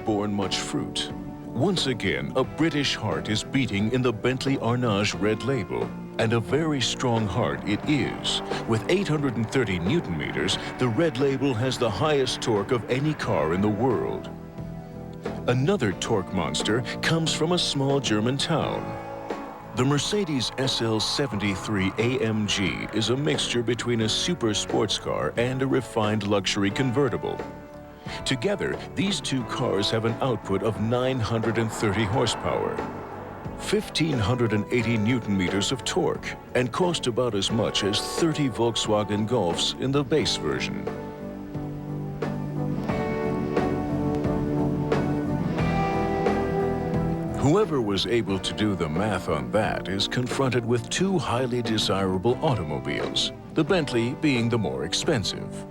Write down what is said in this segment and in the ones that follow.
borne much fruit. Once again, a British heart is beating in the Bentley Arnage Red Label. And a very strong heart it is. With 830 Newton meters, the Red Label has the highest torque of any car in the world. Another torque monster comes from a small German town. The Mercedes SL73 AMG is a mixture between a super sports car and a refined luxury convertible. Together, these two cars have an output of 930 horsepower, 1,580 Newton meters of torque, and cost about as much as 30 Volkswagen Golfs in the base version. Whoever was able to do the math on that is confronted with two highly desirable automobiles, the Bentley being the more expensive.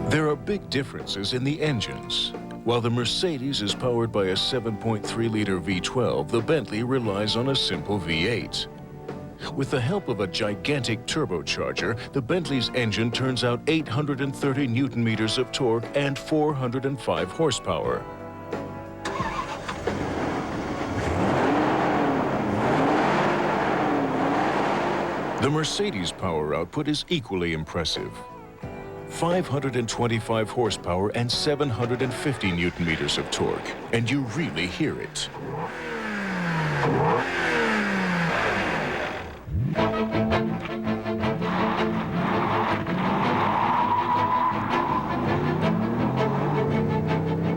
There are big differences in the engines. While the Mercedes is powered by a 7.3-liter V12, the Bentley relies on a simple V8. With the help of a gigantic turbocharger, the Bentley's engine turns out 830 Newton meters of torque and 405 horsepower. The Mercedes power output is equally impressive. 525 horsepower and 750 Newton meters of torque, and you really hear it.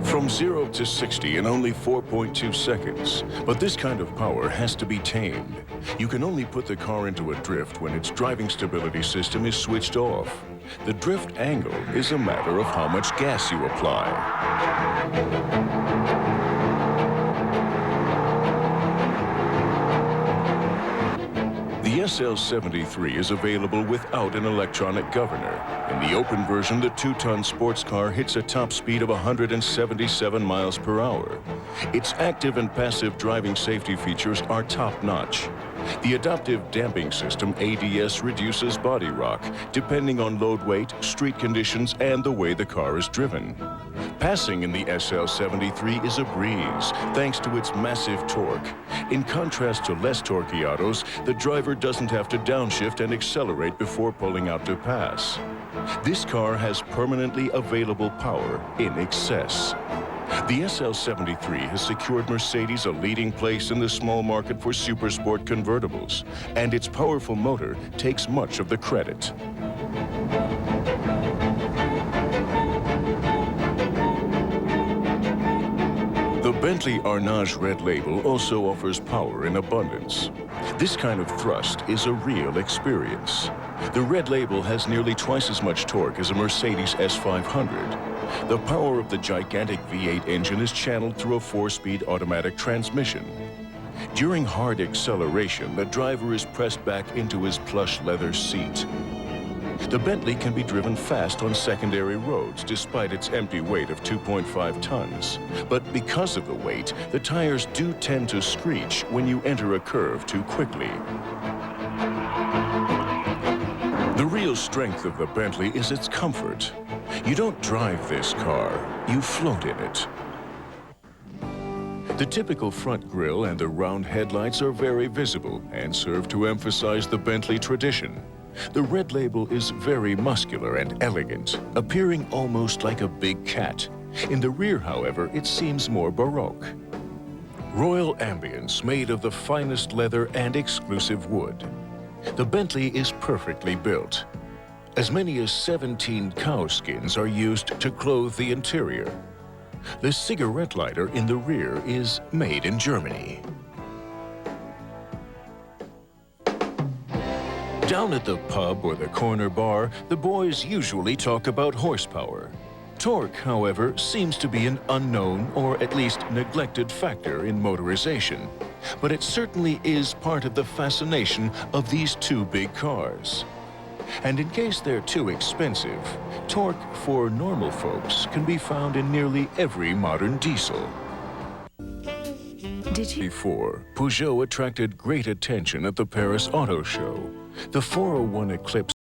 From 0 to 60 in only 4.2 seconds. But this kind of power has to be tamed. You can only put the car into a drift when its driving stability system is switched off. The drift angle is a matter of how much gas you apply. The SL73 is available without an electronic governor. In the open version, the 2-ton sports car hits a top speed of 177 miles per hour. Its active and passive driving safety features are top-notch. The adaptive damping system, ADS, reduces body rock, depending on load weight, street conditions, and the way the car is driven. Passing in the SL73 is a breeze, thanks to its massive torque. In contrast to less torquey autos, the driver doesn't have to downshift and accelerate before pulling out to pass. This car has permanently available power in excess. The SL73 has secured Mercedes a leading place in the small market for supersport convertibles, and its powerful motor takes much of the credit. The Bentley Arnage Red Label also offers power in abundance. This kind of thrust is a real experience. The Red Label has nearly twice as much torque as a Mercedes S500. The power of the gigantic V8 engine is channeled through a 4-speed automatic transmission. During hard acceleration, the driver is pressed back into his plush leather seat. The Bentley can be driven fast on secondary roads despite its empty weight of 2.5 tons. But because of the weight, the tires do tend to screech when you enter a curve too quickly. The real strength of the Bentley is its comfort. You don't drive this car, you float in it. The typical front grille and the round headlights are very visible and serve to emphasize the Bentley tradition. The Red Label is very muscular and elegant, appearing almost like a big cat. In the rear, however, it seems more baroque. Royal ambience made of the finest leather and exclusive wood. The Bentley is perfectly built. As many as 17 cow skins are used to clothe the interior. The cigarette lighter in the rear is made in Germany. Down at the pub or the corner bar, the boys usually talk about horsepower. Torque, however, seems to be an unknown or at least neglected factor in motorization. But it certainly is part of the fascination of these two big cars. And in case they're too expensive, torque for normal folks can be found in nearly every modern diesel. Before, Peugeot attracted great attention at the Paris Auto Show. The 401 Eclipse